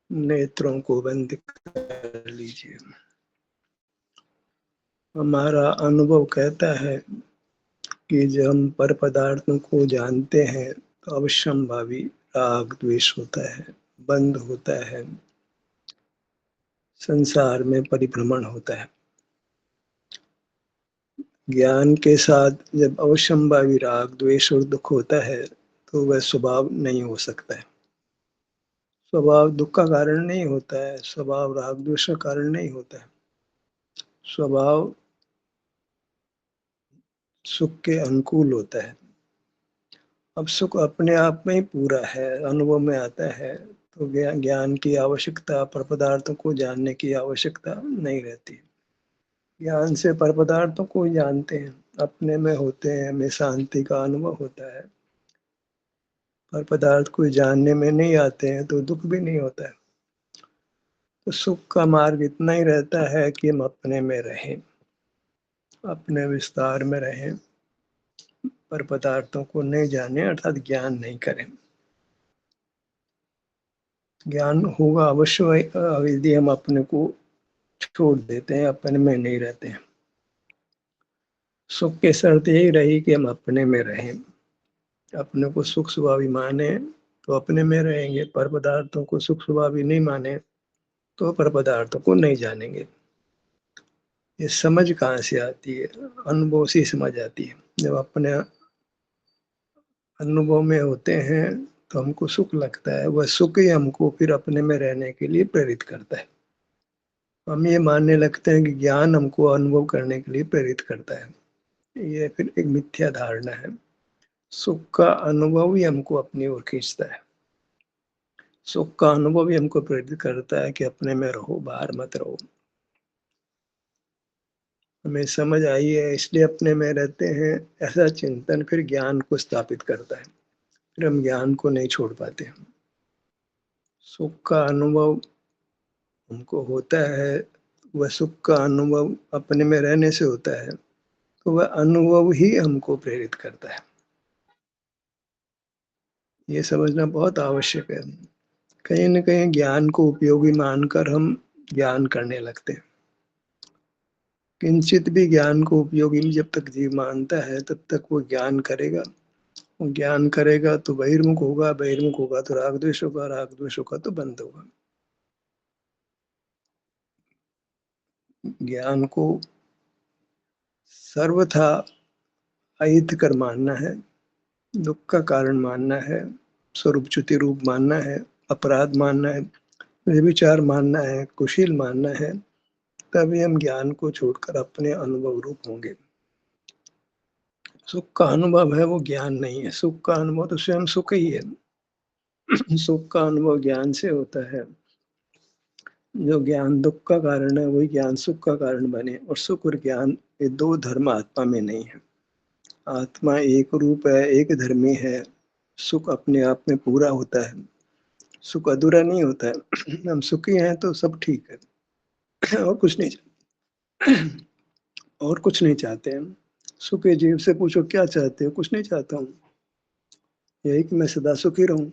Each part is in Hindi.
नेत्रों को बंद कर लीजिए। हमारा अनुभव कहता है कि जब हम पर पदार्थों को जानते हैं तो अवश्यंभावी राग द्वेष होता है, बंध होता है, संसार में परिभ्रमण होता है। ज्ञान के साथ जब अवश्यंभावी राग द्वेष और दुख होता है तो वह स्वभाव नहीं हो सकता है। स्वभाव दुख का कारण नहीं होता है, स्वभाव राग द्वेष का कारण नहीं होता है। स्वभाव सुख के अनुकूल होता है। अब सुख अपने आप में ही पूरा है, अनुभव में आता है, तो ज्ञान की आवश्यकता, पर पदार्थों को जानने की आवश्यकता नहीं रहती। ज्ञान से पर पदार्थों को जानते हैं, अपने में होते हैं, हमें शांति का अनुभव होता है। पर पदार्थ को जानने में नहीं आते हैं तो दुख भी नहीं होता है। तो सुख का मार्ग इतना ही रहता है कि हम अपने में रहें, अपने विस्तार में रहें, पर पदार्थों को नहीं जाने, अर्थात ज्ञान नहीं करें। ज्ञान होगा अवश्य यदि हम अपने को छोड़ देते हैं, अपने में नहीं रहते हैं। सुख की शर्त यही रही कि हम अपने में रहें, अपने को सुख स्वभावी माने तो अपने में रहेंगे, पर पदार्थों को सुख स्वभावी नहीं माने तो पर पदार्थों को नहीं जानेंगे। ये समझ कहाँ से आती है? अनुभव से समझ आती है। जब अपने अनुभव में होते हैं तो हमको सुख लगता है, वह सुख ही हमको फिर अपने में रहने के लिए प्रेरित करता है। हम ये मानने लगते हैं कि ज्ञान हमको अनुभव करने के लिए प्रेरित करता है। ये फिर एक मिथ्या धारणा है। सुख का अनुभव ही हमको अपनी ओर खींचता है। सुख का अनुभव ही हमको प्रेरित करता है कि अपने में रहो, बाहर मत रहो। हमें समझ आई है इसलिए अपने में रहते हैं, ऐसा चिंतन फिर ज्ञान को स्थापित करता है। फिर हम ज्ञान को नहीं छोड़ पाते। सुख का अनुभव हमको होता है, वह सुख का अनुभव अपने में रहने से होता है, तो वह अनुभव ही हमको प्रेरित करता है। ये समझना बहुत आवश्यक है। कहीं न कहीं ज्ञान को उपयोगी मानकर हम ज्ञान करने लगते हैं। किंचित भी ज्ञान को उपयोगी जब तक जीव मानता है तब तक वो ज्ञान करेगा। वो ज्ञान करेगा तो बहिर्मुख होगा, बहिर्मुख होगा तो राग द्वेष होगा, राग द्वेष होगा तो बंध होगा। ज्ञान को सर्वथा अहितकर मानना है, दुख का कारण मानना है, स्वरूपच्युति रूप मानना है, अपराध मानना है, व्यभिचार मानना है, कुशील मानना है, तभी हम ज्ञान को छोड़कर अपने अनुभव रूप होंगे। सुख का अनुभव है वो ज्ञान नहीं है। सुख का अनुभव तो स्वयं सुख ही है। सुख का अनुभव ज्ञान से होता है। जो ज्ञान दुख का कारण है वही ज्ञान सुख का कारण बने। और सुख और ज्ञान ये दो धर्म आत्मा में नहीं है। आत्मा एक रूप है, एक धर्मी है। सुख अपने आप में पूरा होता है, सुख अधूरा नहीं होता है। हम सुखी हैं तो सब ठीक है। और कुछ नहीं, और कुछ नहीं चाहते हम। सुखी जीव से पूछो क्या चाहते हो? कुछ नहीं चाहता हूँ, यही कि मैं सदा सुखी रहूं।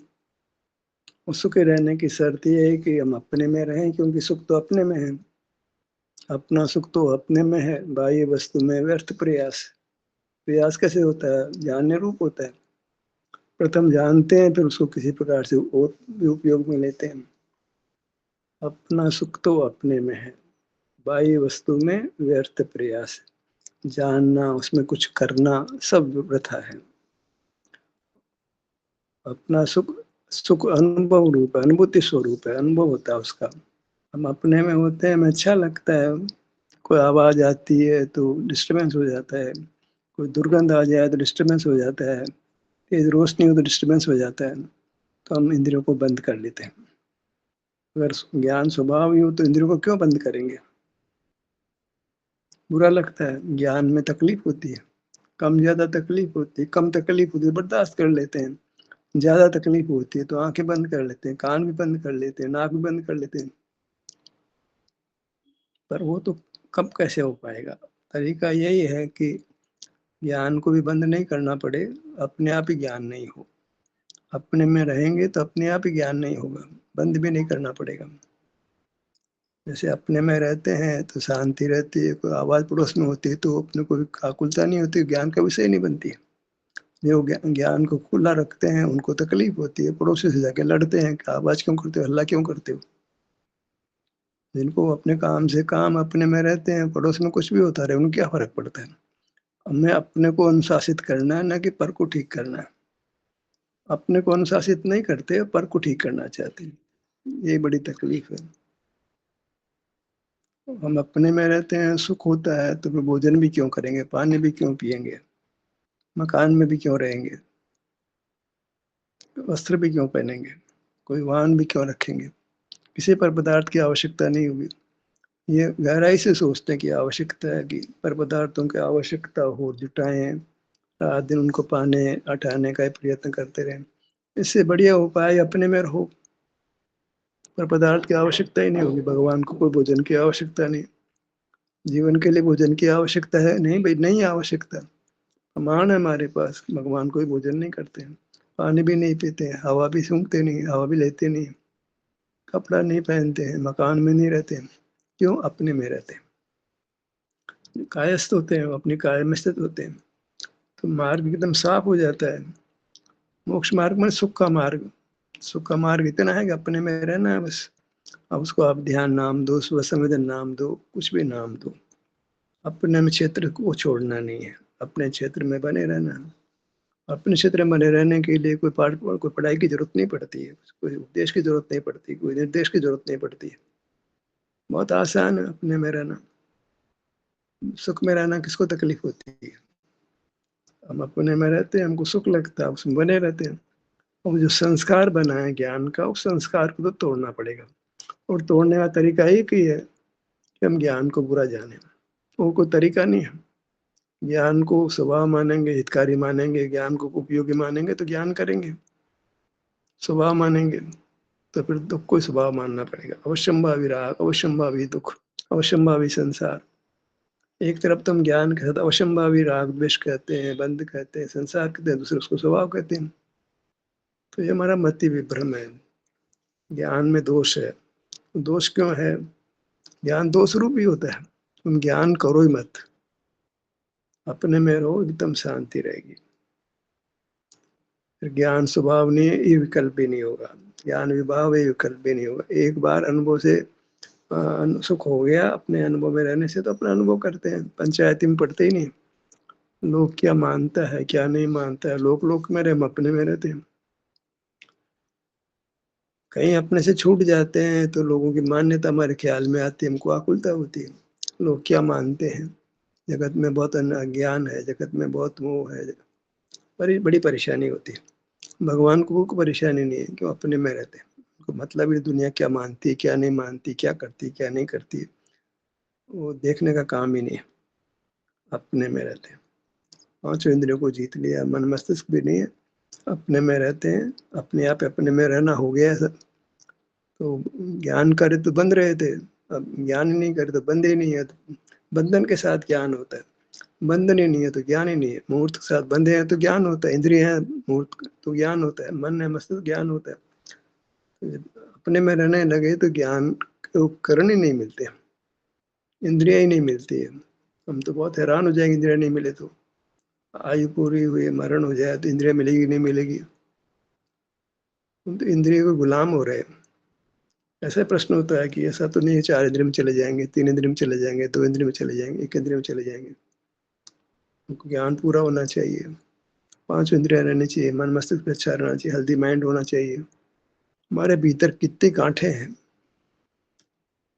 और सुखी रहने की शर्त ये है कि हम अपने में रहें, क्योंकि सुख तो अपने में है। अपना सुख तो अपने में है, बाह्य वस्तु में व्यर्थ प्रयास। प्रयास कैसे होता है? जानने रूप होता है। प्रथम जानते हैं, फिर उसको किसी प्रकार से और भी उपयोग में लेते हैं। अपना सुख तो अपने में है, बाह्य वस्तु में व्यर्थ प्रयास। जानना, उसमें कुछ करना, सब वृथा है। अपना सुख, सुख अनुभव रूप है, अनुभूति स्वरूप है, अनुभव होता है उसका। हम अपने में होते हैं, हमें अच्छा लगता है। कोई आवाज आती है तो डिस्टरबेंस हो जाता है, कोई दुर्गंध आ जाए तो डिस्टरबेंस हो जाता है, तेज रोशनी हो तो डिस्टरबेंस हो जाता है, तो हम इंद्रियों को बंद कर लेते हैं। अगर ज्ञान स्वभाव ही हो तो इंद्रियों को क्यों बंद करेंगे? बुरा लगता है, ज्ञान में तकलीफ होती है, कम ज्यादा तकलीफ होती है। कम तकलीफ होती है बर्दाश्त कर लेते हैं, ज्यादा तकलीफ होती है तो आंखें बंद कर लेते हैं, कान भी बंद कर लेते हैं, नाक भी बंद कर लेते हैं। पर वो तो कब कैसे हो पाएगा? तरीका यही है कि ज्ञान को भी बंद नहीं करना पड़े, अपने आप ही ज्ञान नहीं हो। अपने में रहेंगे तो अपने आप ही ज्ञान नहीं होगा। बंद भी नहीं करना पड़ेगा। जैसे अपने में रहते हैं तो शांति रहती है, कोई आवाज़ पड़ोस में होती है तो अपने को भी आकुलता नहीं होती, ज्ञान का विषय नहीं बनती है। जो ज्ञान को खुला रखते हैं उनको तकलीफ होती है, पड़ोसी से जाके लड़ते हैं कि आवाज़ क्यों करते हो, हल्ला क्यों करते हो? जिनको अपने काम से काम अपने में रहते हैं, पड़ोस में कुछ भी होता रहे, उन्हें क्या फ़र्क पड़ता है? हमें अपने को अनुशासित करना है, ना कि पर को ठीक करना है। अपने को अनुशासित नहीं करते, पर को ठीक करना चाहते हैं। ये बड़ी तकलीफ है। हम अपने में रहते हैं, सुख होता है तो फिर भोजन भी क्यों करेंगे, पानी भी क्यों पिएँगे, मकान में भी क्यों रहेंगे, वस्त्र भी क्यों पहनेंगे, कोई वाहन भी क्यों रखेंगे, किसी पर पदार्थ की आवश्यकता नहीं होगी। ये गहराई से सोचते हैं कि आवश्यकता है कि पर पदार्थों की आवश्यकता हो, जुटाएँ, रात दिन उनको पाने, हटाने का प्रयत्न करते रहें। इससे बढ़िया उपाय अपने में रहो, पर पदार्थ की आवश्यकता ही नहीं होगी, भगवान को कोई भोजन की आवश्यकता नहीं। जीवन के लिए भोजन की आवश्यकता है? नहीं भई, नहीं आवश्यकता। प्रमाण है हमारे पास, भगवान कोई भोजन नहीं करते हैं, पानी भी नहीं पीते हैं, हवा भी सूँघते नहीं, हवा भी लेते नहीं, कपड़ा नहीं पहनते हैं, मकान में नहीं रहते हैं। क्यों? अपने में रहते हैं। कायस्थ होते हैं, वो अपनी काय में स्थित होते हैं, तो मार्ग एकदम साफ हो जाता है। मोक्ष मार्ग में सुख का मार्ग, सुख का मार्ग इतना है कि अपने में रहना है बस। अब उसको आप ध्यान नाम दो, स्व संवेदन नाम दो, कुछ भी नाम दो। अपने में क्षेत्र को छोड़ना नहीं है, अपने क्षेत्र में बने रहना है। अपने क्षेत्र में बने रहने के लिए कोई पढ़ाई की ज़रूरत नहीं पड़ती है, कोई उपदेश की ज़रूरत नहीं पड़ती, कोई निर्देश की ज़रूरत नहीं पड़ती है। बहुत आसान है अपने में रहना। सुख में रहना किसको तकलीफ होती है? हम अपने में रहते हैं, हमको सुख लगता है, उसमें बने रहते हैं। और जो संस्कार बना है ज्ञान का, उस संस्कार को तो तोड़ना पड़ेगा, और तोड़ने का तरीका एक ही है कि हम ज्ञान को बुरा जानें। और कोई तरीका नहीं है। ज्ञान को स्वभाव मानेंगे, हितकारी मानेंगे, ज्ञान को उपयोगी मानेंगे तो ज्ञान करेंगे। स्वभाव मानेंगे तो फिर दुःख को स्वभाव मानना पड़ेगा। अवश्यंभावी राग, अवश्यंभावी दुःख, अवश्यंभावी संसार। एक तरफ तो हम ज्ञान के साथ अवश्यंभावी राग द्वेष कहते हैं, बंध कहते हैं, संसार कहते हैं, दूसरे उसको स्वभाव कहते हैं। तो ये हमारा मति विभ्रम है। ज्ञान में दोष है। दोष क्यों है? ज्ञान दोष रूप ही होता है। तुम ज्ञान करो ही मत। अपने में रहो, एकदम शांति रहेगी। फिर ज्ञान स्वभाव नहीं है, ये विकल्प भी नहीं होगा। ज्ञान विभाव ये विकल्प भी नहीं होगा। एक बार अनुभव से सुख हो गया, अपने अनुभव में रहने से तो अपना अनुभव करते हैं, पंचायती में पढ़ते ही नहीं। लोग क्या मानता है, क्या नहीं मानता है, लोक में रहे, हम अपने में रहते हैं। कहीं अपने से छूट जाते हैं तो लोगों की मान्यता हमारे ख्याल में आती है, हमको आकुलता होती है। लोग क्या मानते हैं, जगत में बहुत अज्ञान है, जगत में बहुत मोह है, बड़ी बड़ी परेशानी होती है। भगवान को कोई परेशानी नहीं है, क्यों? अपने में रहते हैं। उनको मतलब ही दुनिया क्या मानती है, क्या नहीं मानती, क्या करती है, क्या नहीं करती है, वो देखने का काम ही नहीं है। अपने में रहते हैं। पाँचों इंद्रियों को जीत लिया, मन मस्तिष्क भी नहीं है, अपने में रहते हैं। अपने आप अपने में रहना हो गया है सब। तो ज्ञान करे तो बंध रहे थे, अब ज्ञान ही नहीं करे तो बंधे ही नहीं है। तो बंधन के साथ ज्ञान होता है, बंधन ही नहीं है तो ज्ञान ही नहीं है। मूर्त के साथ बंधे हैं तो ज्ञान होता है, इंद्रिय है मूर्त तो ज्ञान होता है, मन है मस्तिष्क ज्ञान होता है। तो अपने में रहने लगे तो ज्ञान के उपकरण ही नहीं मिलते, इंद्रिया ही नहीं मिलती है। हम तो बहुत हैरान हो जाएंगे इंद्रिया नहीं मिले तो। आयु पूरी हुई, मरण हो जाए तो इंद्रिया मिलेगी नहीं मिलेगी? हम तो इंद्रिय को गुलाम हो रहे हैं। ऐसा प्रश्न होता है कि ऐसा तो नहीं है 4 इंद्रिय में चले जाएँगे, 3 इंद्रिय में चले जाएँगे, 2 इंद्रिय में चले जाएँगे, 1 इंद्रिय में चले जाएँगे। हमको ज्ञान पूरा होना चाहिए, 5 इंद्रियाँ रहनी चाहिए, मन मस्तिष्क अच्छा रहना चाहिए, हेल्दी माइंड होना चाहिए। हमारे भीतर कितनी गाँठें हैं,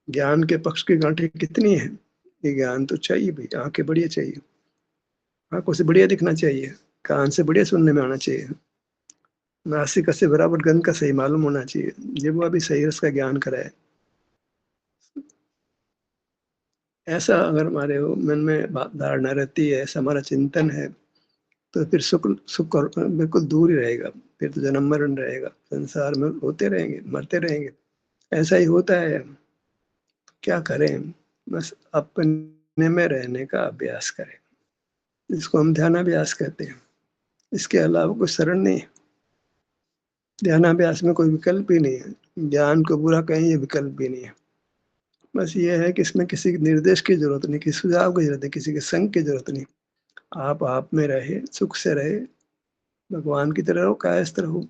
ज्ञान के पक्ष की गाँठें कितनी हैं? ये ज्ञान तो चाहिए भई, आँखें बढ़िया चाहिए, आँखों से बढ़िया दिखना चाहिए, कान से बढ़िया सुनने में आना चाहिए, नासिका से बराबर गंध का सही मालूम होना चाहिए, जिह्वा भी सही रस का ज्ञान कराए। ऐसा अगर हमारे वो मन में धारणा रहती है, ऐसा हमारा चिंतन है, तो फिर सुख सुख और बिल्कुल दूर ही रहेगा। फिर तो जन्म-मरण रहेगा, संसार में होते रहेंगे, मरते रहेंगे। ऐसा ही होता है, क्या करें? बस अपने में रहने का अभ्यास करें। इसको हम ध्यानाभ्यास कहते हैं। इसके अलावा कोई शरण नहीं है। ध्यानाभ्यास में कोई विकल्प ही नहीं है। ज्ञान को बुरा कहें ये विकल्प भी नहीं है। बस ये है कि इसमें किसी के निर्देश की ज़रूरत नहीं, किसी सुझाव की ज़रूरत नहीं, किसी के संग की ज़रूरत नहीं। आप में रहे, सुख से रहे, भगवान की तरह रहो, कायस्थ रहो।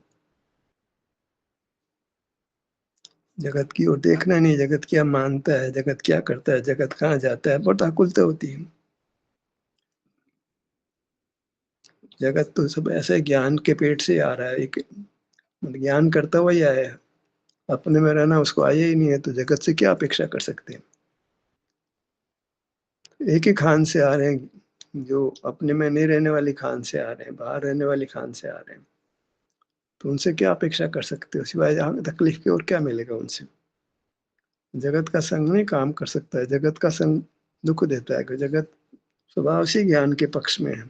जगत की ओर देखना नहीं, जगत क्या मानता है, जगत क्या करता है, जगत कहाँ जाता है, बहुत आकुलता होती है। जगत तो सब ऐसे ज्ञान के पेट से आ रहा है, एक ज्ञान करता हुआ ही आया है। अपने में रहना उसको आया ही नहीं है, तो जगत से क्या अपेक्षा कर सकते हैं। एक ही खान से आ रहे हैं, जो अपने में नहीं रहने वाली खान से आ रहे हैं, बाहर रहने वाली खान से आ रहे हैं, तो उनसे क्या अपेक्षा कर सकते हो, सिवाय यहाँ तकलीफ के और क्या मिलेगा उनसे। जगत का संग नहीं काम कर सकता है, जगत का संग दुख देता है, कि जगत स्वभाव से ज्ञान के पक्ष में है,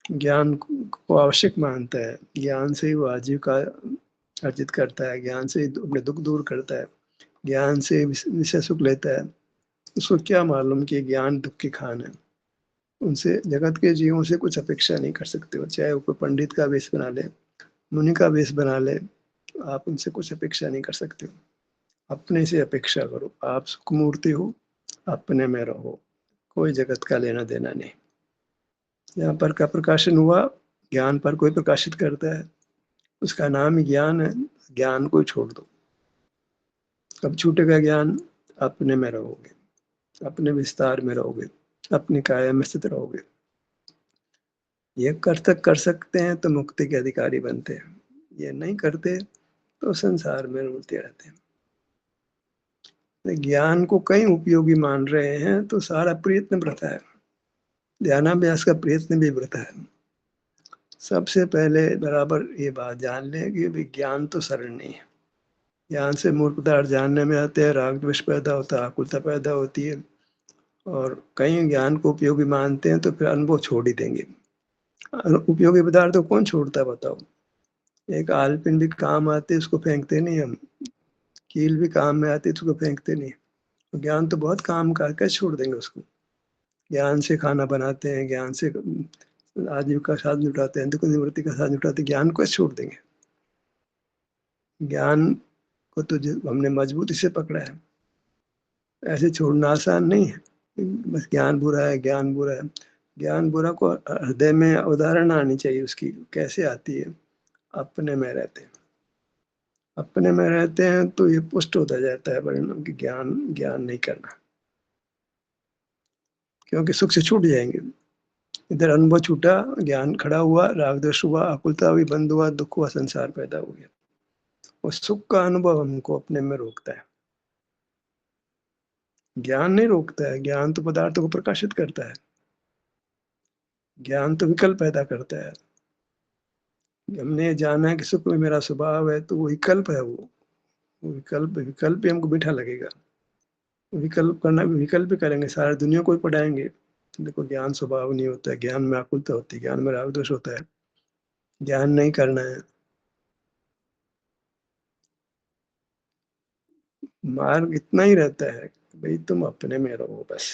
ज्ञान को आवश्यक मानता है, ज्ञान से ही वो आजीविका अर्जित करता है, ज्ञान से ही अपने दुख दूर करता है, ज्ञान से विषय सुख लेता है। उसको क्या मालूम कि ज्ञान दुख की खान है। उनसे जगत के जीवों से कुछ अपेक्षा नहीं कर सकते हो, चाहे वो कोई पंडित का वेश बना ले, मुनि का वेश बना ले, आप उनसे कुछ अपेक्षा नहीं कर सकते हो। अपने से अपेक्षा करो, आप सुख मूर्ति हो, अपने में रहो, कोई जगत का लेना देना नहीं। यहाँ पर का प्रकाशन हुआ, ज्ञान पर कोई प्रकाशित करता है, उसका नाम ही ज्ञान है, ज्ञान को छोड़ दो। कब छूटेगा ज्ञान? अपने में रहोगे, अपने विस्तार में रहोगे, अपनी काया में स्थित रहोगे। ये कर सकते हैं तो मुक्ति के अधिकारी बनते हैं, ये नहीं करते तो संसार में रुलते रहते हैं। ज्ञान को कहीं उपयोगी मान रहे हैं तो सारा प्रयत्न वृथा है, ध्यानाभ्यास का प्रयत्न भी वृथा है। सबसे पहले बराबर ये बात जान लें कि विज्ञान तो शरण नहीं है। ज्ञान से मूल पदार्थ जानने में आते हैं, राग द्वेष पैदा होता है, आकुलता पैदा होती है, और कहीं ज्ञान को उपयोगी मानते हैं तो फिर अनुभव छोड़ ही देंगे। उपयोगी पदार्थ तो कौन छोड़ता है बताओ। एक आलपिन भी काम आते, उसको फेंकते नहीं हम। कील भी काम में आती, उसको फेंकते नहीं। तो ज्ञान तो बहुत काम का, कैसे छोड़ देंगे उसको। ज्ञान से खाना बनाते हैं, ज्ञान से आजीविका का साधन जुटाते हैं, दुख निवृत्ति का साधन जुटाते हैं, ज्ञान को कैसे छोड़ देंगे। ज्ञान को तो हमने मजबूती से पकड़ा है, ऐसे छोड़ना आसान नहीं है। बस ज्ञान बुरा है, ज्ञान बुरा है। ज्ञान बुरा को हृदय में उदाहरण आनी चाहिए उसकी, कैसे आती है। अपने में रहते हैं, अपने में रहते हैं तो ये पुष्ट होता जाता है परिणाम की ज्ञान ज्ञान नहीं करना, क्योंकि सुख से छूट जाएंगे। इधर अनुभव छूटा, ज्ञान खड़ा हुआ, राग द्वेष हुआ, आकुलता भी बंद हुआ, दुख हुआ, संसार पैदा हो गया। और सुख का अनुभव हमको अपने में रोकता है, ज्ञान नहीं रोकता है। ज्ञान तो पदार्थों को प्रकाशित करता है, ज्ञान तो विकल्प पैदा करता है। हमने जाना है कि सुख में मेरा स्वभाव है, तो वो विकल्प है। वो विकल्प विकल्प ही हमको मीठा लगेगा। विकल्प करना, विकल्प भी करेंगे, सारी दुनिया को ही पढ़ाएंगे। देखो ज्ञान स्वभाव नहीं होता है, ज्ञान में आकुलता होती है, ज्ञान में राग दोष होता है, ज्ञान नहीं करना है। मार्ग इतना ही रहता है कि भाई तुम अपने में रहो बस।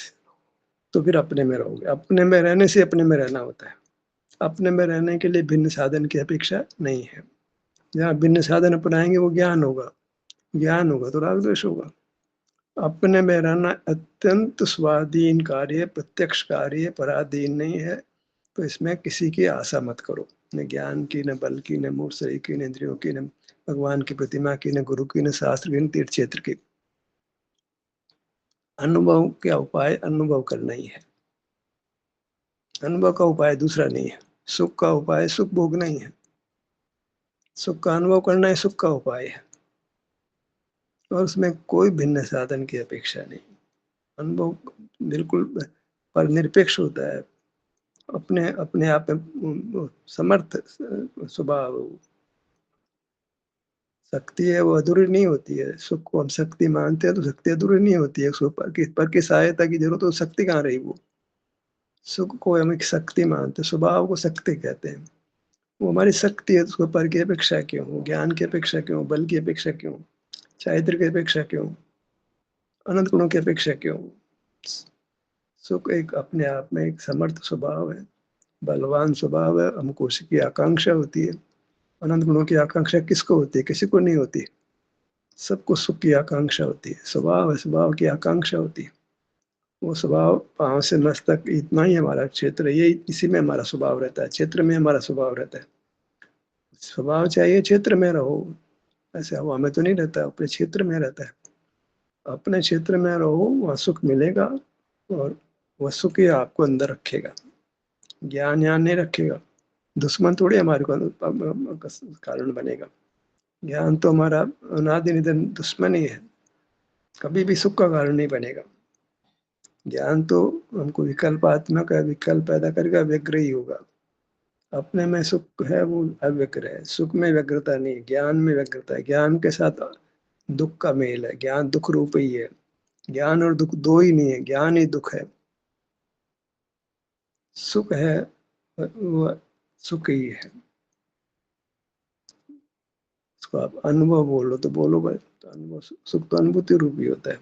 तो फिर अपने में रहोगे, अपने में रहने से अपने में रहना होता है। अपने में रहने के लिए भिन्न साधन की अपेक्षा नहीं है। जहाँ भिन्न साधन अपनाएंगे वो ज्ञान होगा, ज्ञान होगा तो राग द्वेष होगा। अपने में रहना अत्यंत स्वाधीन कार्य, प्रत्यक्ष कार्य, पराधीन नहीं है। तो इसमें किसी की आशा मत करो, न ज्ञान की, न बल की, न मूर्त शरीर की, न इंद्रियों की, न भगवान की प्रतिमा की, न गुरु की, न शास्त्र की, न तीर्थ क्षेत्र की। अनुभव का उपाय अनुभव करना ही है, अनुभव का उपाय दूसरा नहीं है। सुख का उपाय सुख भोगना ही है, सुख का अनुभव करना ही सुख का उपाय है, और उसमें कोई भिन्न साधन की अपेक्षा नहीं। अनुभव बिल्कुल पर निरपेक्ष होता है, अपने अपने आप में समर्थ स्वभाव। शक्ति है वो अधूरी नहीं होती है। सुख को हम शक्ति मानते हैं तो शक्ति अधूरी नहीं होती है, उसको पर की सहायता की जरूरत, तो शक्ति कहाँ रही वो। सुख को हम एक शक्ति मानते हैं, स्वभाव को शक्ति कहते हैं। वो हमारी शक्ति है, तो उसको पर की अपेक्षा क्यों, ज्ञान की अपेक्षा क्यों, बल की अपेक्षा क्यों, चारित्र की अपेक्षा क्यों, अनंत गुणों की अपेक्षा क्यों। सुख एक अपने आप में एक समर्थ स्वभाव है, बलवान स्वभाव है। हमको उसकी आकांक्षा होती है। अनंत गुणों की आकांक्षा किसको होती है? किसी को नहीं होती। सबको सुख की आकांक्षा होती है, स्वभाव है, स्वभाव की आकांक्षा होती है। वो स्वभाव पाँव से मस्तक इतना ही हमारा क्षेत्र है, यही इसी में हमारा स्वभाव रहता है, क्षेत्र में हमारा स्वभाव रहता है। स्वभाव चाहिए क्षेत्र में रहो, ऐसे हवा में तो नहीं रहता, अपने क्षेत्र में रहता है। अपने क्षेत्र में रहो, वहाँ सुख मिलेगा और वह सुख ही आपको अंदर रखेगा, ज्ञान यहाँ नहीं रखेगा। दुश्मन थोड़ी हमारे को कारण बनेगा। ज्ञान तो हमारा अनादि निधन दुश्मन ही है, कभी भी सुख का कारण नहीं बनेगा। ज्ञान तो हमको विकल्पात्मक है, विकल्प पैदा करेगा, व्यग्र ही होगा। अपने में सुख है वो अव्यग्र है, सुख में व्यग्रता नहीं, ज्ञान में व्यग्रता है। ज्ञान के साथ दुख का मेल है, ज्ञान दुख रूप ही है। ज्ञान और दुख दो ही नहीं है, ज्ञान ही दुख है। सुख है वो सुख ही है। उसको आप अनुभव बोलो तो बोलो भाई, तो अनुभव सुख तो अनुभूति रूप ही होता है,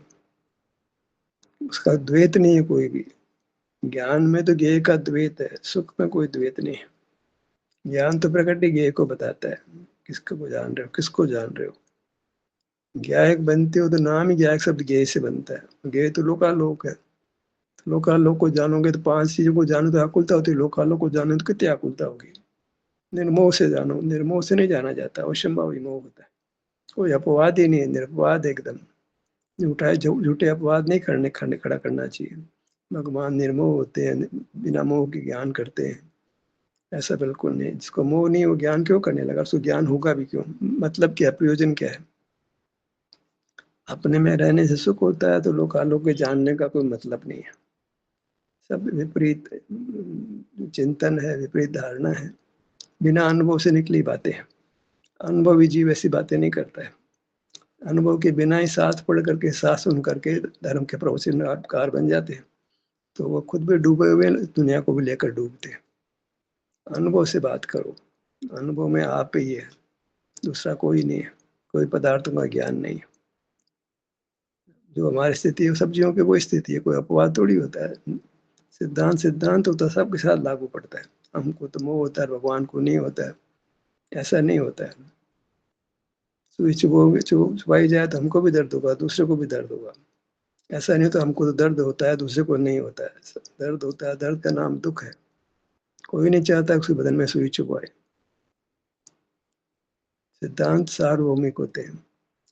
उसका द्वैत नहीं है कोई भी। ज्ञान में तो ज्ञेय का द्वैत है, सुख में कोई द्वैत नहीं है। ज्ञान तो प्रकृति ज्ञेय को बताता है, किसको को जान रहे हो, किसको जान रहे हो। ज्ञायक बनते हो तो नाम ही ज्ञायक शब्द ज्ञेय से बनता है। ज्ञेय तो लोकालोक है, लोकालोक को जानोगे तो पांच चीजों को जानो तो आकुलता होती है, लोकालोक को जानो तो कितनी आकुलता होगी। निर्मोह से जानो, निर्मोह से नहीं जाना जाता, अवश्यंभावी मोह होता है। कोई अपवाद ही नहीं है, निर्वाद एकदम। झूठा है, झूठे अपवाद नहीं करने खड़ा करना चाहिए। भगवान निर्मोह होते हैं, बिना मोह के ज्ञान करते हैं, ऐसा बिल्कुल नहीं। जिसको मोह नहीं वो ज्ञान क्यों करने लगा, उसको ज्ञान होगा भी क्यों, मतलब क्या, प्रयोजन क्या है। अपने में रहने से सुख होता है तो लोग आलोक के जानने का कोई मतलब नहीं है। सब विपरीत चिंतन है, विपरीत धारणा है, बिना अनुभव से निकली बातें हैं। अनुभवी जीव ऐसी बातें नहीं करता है। अनुभव के बिना ही साथ पढ़ करके, साथ सुन करके धर्म के प्रवचनकार बन जाते हैं, तो वो खुद भी डूबे हुए दुनिया को भी लेकर डूबते हैं। अनुभव से बात करो, अनुभव में आप ही है, दूसरा कोई नहीं है, कोई पदार्थों का ज्ञान नहीं है। जो हमारी स्थिति है सब्जियों की वो स्थिति है, कोई अपवाद थोड़ी होता है। सिद्धांत सिद्धांत होता है, सबके साथ लागू पड़ता है। हमको तो मोह होता है, भगवान को नहीं होता है, ऐसा नहीं होता है। सुई छुपाई जाए तो हमको भी दर्द होगा, दूसरे को भी दर्द होगा। ऐसा नहीं तो हमको तो दर्द होता है, दूसरे को नहीं होता है। दर्द होता है, दर्द का नाम दुख है। कोई नहीं चाहता उसके बदन में सुई चुभाए। सिद्धांत सार्वभौमिक होते हैं।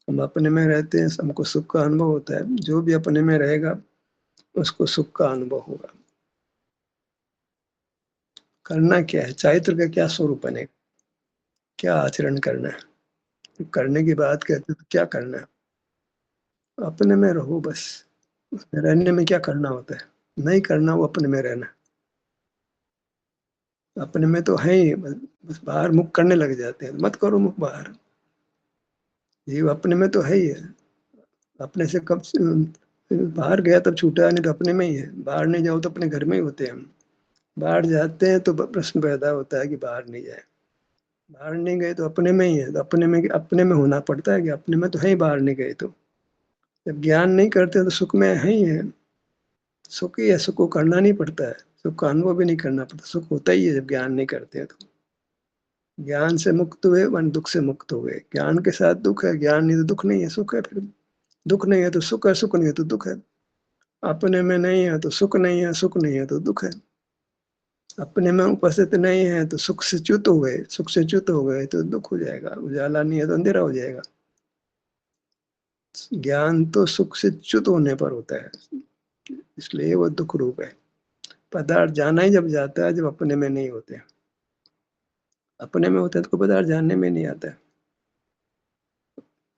हम अपने में रहते हैं, हमको सुख का अनुभव होता है। जो भी अपने में रहेगा उसको सुख का अनुभव होगा। करना क्या है, चारित्र का क्या स्वरूप बनेगा, क्या आचरण करना है। करने की बात कहते तो क्या करना है, अपने में रहो बस। उसमें रहने में क्या करना होता है, नहीं करना वो अपने में रहना। अपने में तो है ही, बस बाहर मुख करने लग जाते हैं, मत करो मुख बाहर। जीव अपने में तो है ही है, अपने से कब बाहर गया तब छूटा, नहीं तो अपने में ही है। बाहर नहीं जाओ तो अपने घर में ही होते हैं हम। बाहर जाते हैं तो प्रश्न पैदा होता है कि बाहर नहीं जाए। बाहर नहीं गए तो अपने में ही है, तो अपने में होना पड़ता है कि अपने में तो है ही, बाहर नहीं गए तो। जब ज्ञान नहीं करते तो सुख में है ही है, सुख ही है, सुख को करना नहीं पड़ता है, सुख का अनुभव भी नहीं करना पड़ता, सुख होता ही है जब ज्ञान नहीं करते हैं तो। ज्ञान से मुक्त हुए मन दुख से मुक्त हो गए। ज्ञान के साथ दुख है, ज्ञान नहीं तो दुख नहीं है, सुख है। फिर दुख नहीं है तो सुख है, सुख नहीं है तो दुख है। अपने में नहीं है तो सुख नहीं है, सुख नहीं है तो दुख है। अपने में उपस्थित नहीं है तो सुख से च्युत हो गए, सुख से च्युत हो गए तो दुख हो जाएगा। उजाला नहीं है तो अंधेरा हो जाएगा। ज्ञान तो सुख से च्युत होने पर होता है, इसलिए वो दुख रूप है। पदार्थ जाना ही जब जाता है जब अपने में नहीं होते। अपने में होते हैं तो पदार्थ जानने में नहीं आता है।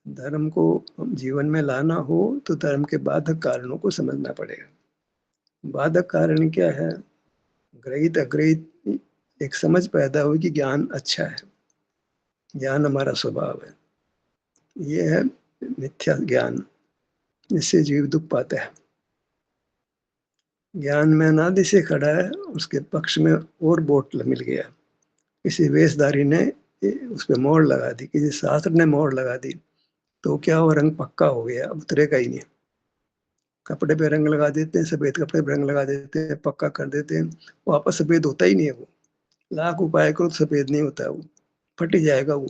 धर्म को जीवन में लाना हो तो धर्म के बाधक कारणों को समझना पड़ेगा। बाधक कारण क्या है, ग्रहित अग्रहित एक समझ पैदा हुई कि ज्ञान अच्छा है, ज्ञान हमारा स्वभाव है। ये है मिथ्या ज्ञान, जिससे जीव दुख पाता है। ज्ञान में अनादि से खड़ा है, उसके पक्ष में और वोट मिल गया। किसी वेशधारी ने उस पर मोहर लगा दी, किसी शास्त्र ने मोहर लगा दी, तो क्या वो रंग पक्का हो गया, उतरेगा ही नहीं। कपड़े पे रंग लगा देते हैं, सफेद कपड़े पे रंग लगा देते हैं, पक्का कर देते हैं, वापस सफेद होता ही नहीं है वो। लाख उपाय करो तो सफेद नहीं होता वो, फट ही जाएगा वो।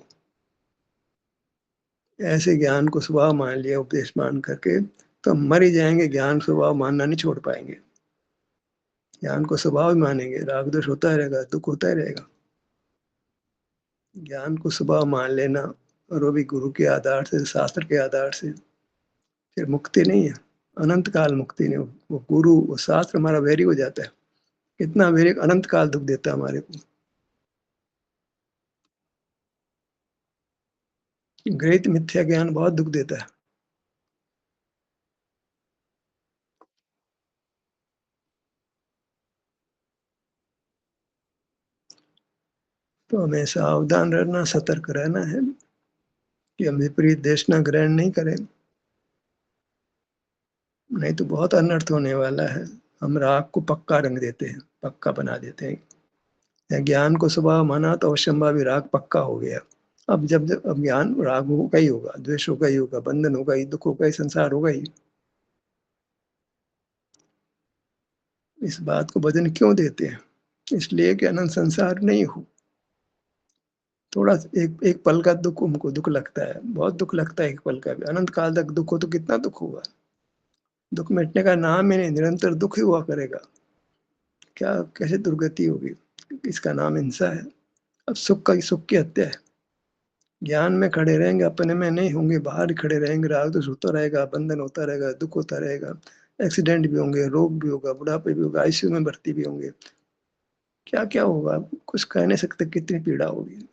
ऐसे ज्ञान को स्वभाव मान लिया उपदेश मान करके, तो हम मर ही जाएँगे, ज्ञान स्वभाव मानना नहीं छोड़ पाएँगे। ज्ञान को स्वभाव ही मानेंगे, राग द्वेष होता ही रहेगा, दुःख होता ही रहेगा। ज्ञान को स्वभाव मान लेना और वो भी गुरु के आधार से, शास्त्र के आधार से, फिर मुक्ति नहीं है, अनंत काल मुक्ति नहीं। वो गुरु, वो शास्त्र हमारा वैरी हो जाता है। कितना वैरी, अनंत काल दुःख देता है हमारे को। गृहीत मिथ्या ज्ञान बहुत दुःख देता है। तो हमें सावधान रहना, सतर्क रहना है कि हम विपरीत देशना ग्रहण नहीं करें, नहीं तो बहुत अनर्थ होने वाला है। हम राग को पक्का रंग देते हैं, पक्का बना देते हैं। या ज्ञान को स्वभाव माना तो अवश्यंभावी राग पक्का हो गया। अब ज्ञान, राग होगा ही होगा, द्वेष होगा ही होगा, बंधन होगा ही, दुःख होगा ही, संसार होगा ही। इस बात को वजन क्यों देते हैं? इसलिए कि अनंत संसार नहीं हो। थोड़ा एक एक पल का दुःख हमको दुःख लगता है, बहुत दुःख लगता है एक पल का भी। अनंत काल तक दुःख हो तो कितना दुःख होगा? दुःख मिटने का नाम ही नहीं, निरंतर दुःख ही हुआ करेगा। क्या, कैसे दुर्गति होगी? इसका नाम हिंसा है। अब सुख की हत्या है। ज्ञान में खड़े रहेंगे, अपने में नहीं होंगे, बाहर ही खड़े रहेंगे, राग द्वेष होता रहेगा, बंधन होता रहेगा, दुःख होता रहेगा, एक्सीडेंट भी होंगे, रोग भी होगा, बुढ़ापे भी होगा, आईसीयू में भर्ती भी होंगे। क्या-क्या होगा? कुछ कह नहीं सकते कितनी पीड़ा होगी।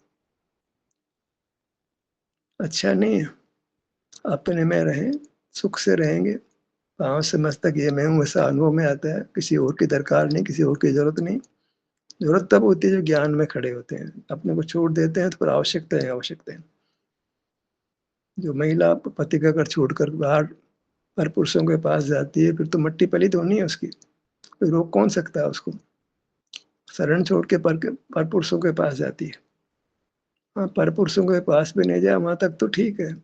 अच्छा नहीं है। अपने में रहें, सुख से रहेंगे, पाँव से मस्तक ये मैं हूँ ऐसा अनुभव में आता है, किसी और की दरकार नहीं, किसी और की ज़रूरत नहीं। ज़रूरत तब होती है जब ज्ञान में खड़े होते हैं, अपने को छोड़ देते हैं तो फिर आवश्यकता है आवश्यकता है। जो महिला पति का घर छोड़कर बाहर परपुरुषों के पास जाती है, फिर तो मट्टी पलीत होनी है उसकी, कोई रोक कौन सकता है उसको? शरण छोड़ के परपुरुषों के पास जाती है। हाँ, परपुरुषों के पास भी नहीं जाए वहाँ तक तो ठीक है।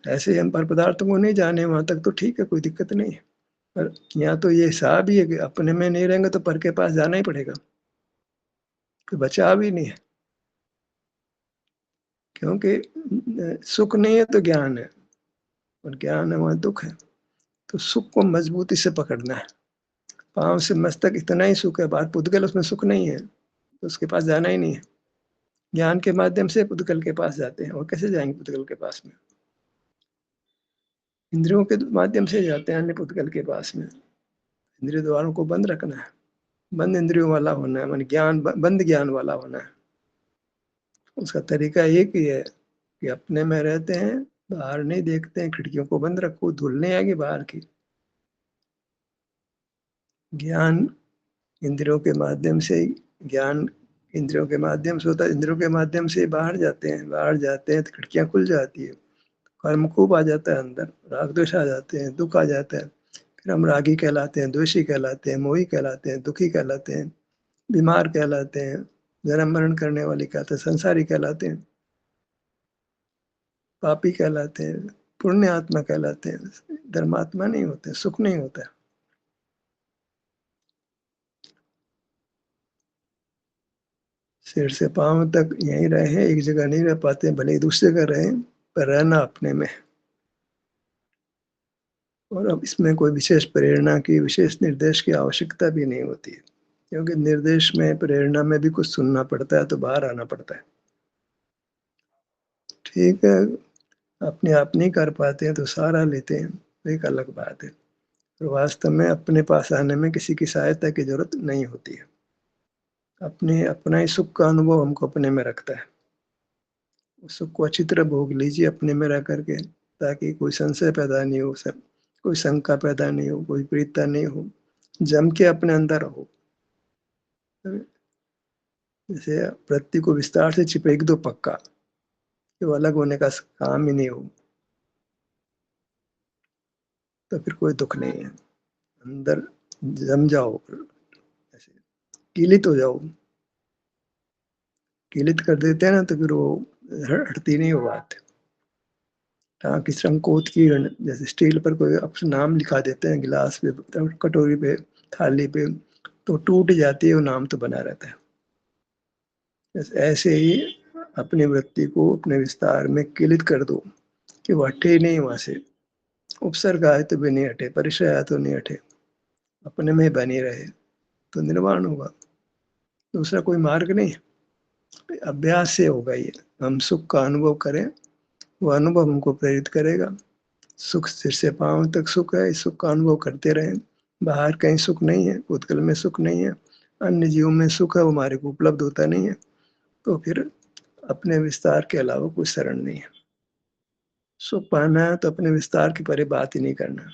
ऐसे ही हम पर पदार्थों को नहीं जाने वहाँ तक तो ठीक है, कोई दिक्कत नहीं है। पर यहाँ तो ये हिसाब ही है कि अपने में नहीं रहेंगे तो पर के पास जाना ही पड़ेगा, कोई बचाव ही नहीं है। क्योंकि सुख नहीं है तो ज्ञान है, और ज्ञान है वहाँ दुःख है। तो सुख को मजबूती से पकड़ना है। पाँव से मस्तक इतना ही सुख है, बाहर पुद्गल उसमें सुख नहीं है, तो उसके पास जाना ही नहीं है। ज्ञान के माध्यम से पुद्गल के पास जाते हैं, और कैसे जाएँगे पुद्गल के पास में? इंद्रियों के माध्यम से जाते हैं अन्य पुद्गल के पास में। इंद्रिय द्वारों को बंद रखना है, बंद इंद्रियों वाला होना है, माने बंद ज्ञान वाला होना है। उसका तरीका एक ही है कि अपने में रहते हैं, बाहर नहीं देखते हैं, खिड़कियों को बंद रखो, धूल नहीं आएगी बाहर की। ज्ञान इंद्रियों के माध्यम से ही, ज्ञान इंद्रियों के माध्यम से होता है, इंद्रियों के माध्यम से ही बाहर जाते हैं तो खिड़कियाँ खुल जाती है, कर्म खूब आ जाता है अंदर, राग द्वेष आ जाते हैं, दुःख आ जाता है। फिर हम रागी कहलाते हैं, द्वेषी कहलाते हैं, मोही कहलाते हैं, दुखी कहलाते हैं, बीमार कहलाते हैं, जन्म-मरण करने वाले कहलाते हैं, संसारी कहलाते हैं, पापी कहलाते हैं, पुण्य आत्मा कहलाते हैं, धर्मात्मा नहीं होते, सुख नहीं होता है। सिर से पाँव तक यहीं रहे, एक जगह नहीं रह पाते, भले ही दूसरी जगह रहें, पर रहना अपने में है। और अब इसमें कोई विशेष प्रेरणा की, विशेष निर्देश की आवश्यकता भी नहीं होती है, क्योंकि निर्देश में, प्रेरणा में भी कुछ सुनना पड़ता है, तो बाहर आना पड़ता है। ठीक है, अपने आप नहीं कर पाते हैं तो सहारा लेते हैं, तो एक अलग बात है। तो वास्तव में अपने पास आने में किसी की सहायता की ज़रूरत नहीं होती है। अपने अपना ही सुख का अनुभव हमको अपने में रखता है। उस सुख को अच्छी तरह भोग लीजिए अपने में रह कर के, ताकि कोई संशय पैदा नहीं हो, सब कोई शंका पैदा नहीं हो, कोई प्रीतता नहीं हो। जम के अपने अंदर रहो। जैसे पृथ्वी को विस्तार से चिपक दो पक्का, कि वो अलग होने का काम ही नहीं हो, तो फिर कोई दुःख नहीं है। अंदर जम जाओ, ऐसे कीलित हो जाओ। कीलित कर देते हैं ना तो फिर वो हटती नहीं वो बात। टाँग की संकोच की, जैसे स्टील पर कोई अपना नाम लिखा देते हैं गिलास पे, कटोरी पे, थाली पे, तो टूट जाती है, वो नाम तो बना रहता है। बस ऐसे ही अपनी वृत्ति को अपने विस्तार में कीलित कर दो कि वो हटे ही नहीं वहाँ से। उपसर्ग आए तो भी नहीं हटे, परिचय आए तो नहीं हटे, अपने में बनी रहे, तो निर्वाण होगा। दूसरा कोई मार्ग नहीं है। अभ्यास से होगा ये। हम सुख का अनुभव करें, वो अनुभव हमको प्रेरित करेगा। सुख सिर से पाँव तक सुख है, इस सुख का अनुभव करते रहें। बाहर कहीं सुख नहीं है, भूतकाल में सुख नहीं है, अन्य जीवों में सुख है, वो हमारे को उपलब्ध होता नहीं है। तो फिर अपने विस्तार के अलावा कोई शरण नहीं है। सुख पाना है तो अपने विस्तार के परे बात ही नहीं करना,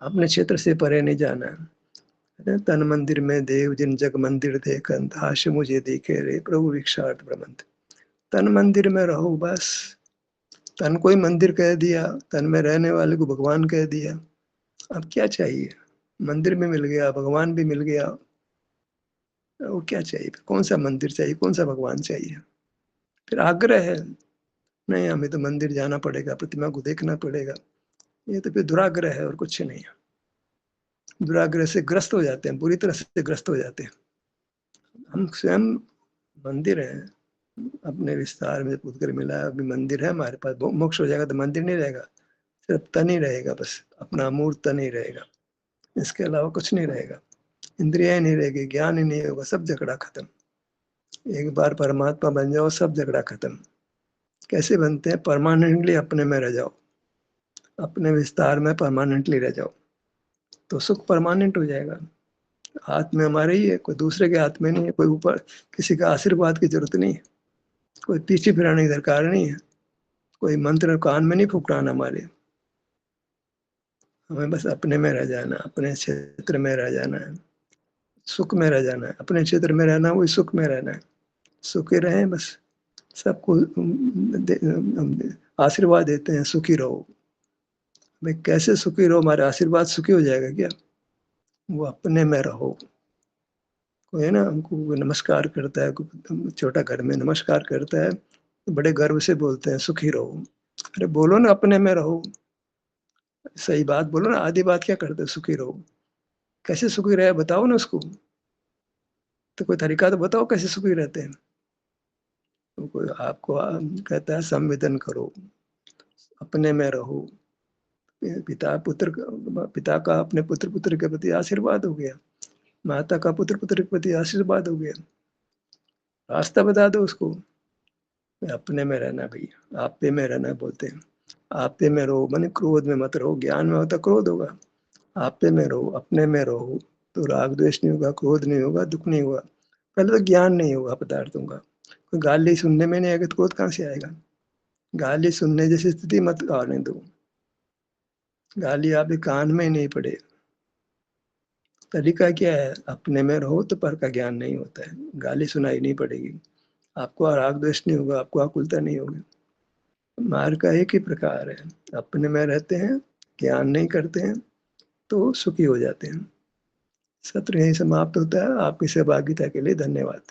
अपने क्षेत्र से परे नहीं जाना है। तन मंदिर में देव जिन जग मंदिर देखन, हाश मुझे देखे रे प्रभु भिक्षार्थ प्रबंध। तन मंदिर में रहो बस। तन को ही मंदिर कह दिया, तन में रहने वाले को भगवान कह दिया। अब क्या चाहिए? मंदिर भी मिल गया, भगवान भी मिल गया, वो क्या चाहिए? कौन सा मंदिर चाहिए, कौन सा भगवान चाहिए? फिर आग्रह है, नहीं हमें तो मंदिर जाना पड़ेगा, प्रतिमा को देखना पड़ेगा। ये तो फिर दुराग्रह है और कुछ नहीं है। दुराग्रह से ग्रस्त हो जाते हैं, बुरी तरह से ग्रस्त हो जाते हैं। हम स्वयं मंदिर हैं, अपने विस्तार में पुत्र मिला है, अभी मंदिर है हमारे पास। मोक्ष हो जाएगा तो मंदिर नहीं रहेगा, सिर्फ तन ही रहेगा, बस अपना अमूर्त तन ही रहेगा, इसके अलावा कुछ नहीं रहेगा। इंद्रिया नहीं रहेगी, ज्ञान ही नहीं होगा, सब झगड़ा खत्म। एक बार परमात्मा बन जाओ, सब झगड़ा खत्म। कैसे बनते हैं? परमानेंटली अपने में रह जाओ, अपने विस्तार में परमानेंटली रह जाओ, तो सुख परमानेंट हो जाएगा। हाथ में हमारे ही है, कोई दूसरे के हाथ में नहीं है, कोई ऊपर किसी का आशीर्वाद की जरूरत नहीं है, कोई पीछे फिराने की दरकार नहीं है, कोई मंत्र कान में नहीं फुकराना हमारे। हमें बस अपने में रह जाना, अपने क्षेत्र में रह जाना है, सुख में रह जाना है। अपने क्षेत्र में रहना, वही सुख में रहना है। सुखी रहें बस। सबको आशीर्वाद देते हैं, सुखी रहो। भाई कैसे सुखी रहो? हमारे आशीर्वाद सुखी हो जाएगा क्या? वो अपने में रहो। कोई है ना, हमको नमस्कार करता है, छोटा घर में नमस्कार करता है, तो बड़े गर्व से बोलते हैं सुखी रहो। अरे बोलो ना, अपने में रहो, सही बात बोलो ना। आधी बात क्या करते हो? सुखी रहो। कैसे सुखी रहे बताओ ना उसको। तो कोई तरीका तो बताओ कैसे सुखी रहते हैं। तो कोई आपको कहता है संवेदन करो, अपने में रहो। पिता का अपने पुत्र पुत्र के प्रति आशीर्वाद हो गया, माता का पुत्र पुत्र के प्रति आशीर्वाद हो गया। रास्ता बता दो उसको। अपने में रहना भैया, आप पे में रहना बोलते हैं। आप पे में रहो, माने क्रोध में मत रहो। ज्ञान में होता क्रोध होगा, आप पे में रहो, अपने में रहो, तो राग द्वेष नहीं होगा, क्रोध नहीं होगा, दुख नहीं होगा। पहले तो ज्ञान नहीं होगा पदार्थों का। कोई गाली सुनने में नहीं आएगा तो क्रोध कहाँ से आएगा? गाली सुनने जैसी स्थिति मत आने दो। गाली आपके कान में ही नहीं पड़े। तरीका क्या है? अपने में रहो तो पर का ज्ञान नहीं होता है, गाली सुनाई नहीं पड़ेगी, आपको राग द्वेष नहीं होगा, आपको आकुलता नहीं होगी। मार्ग का एक ही प्रकार है, अपने में रहते हैं, ज्ञान नहीं करते हैं, तो सुखी हो जाते हैं। सत्र यहीं समाप्त होता है। आपकी सहभागिता के लिए धन्यवाद।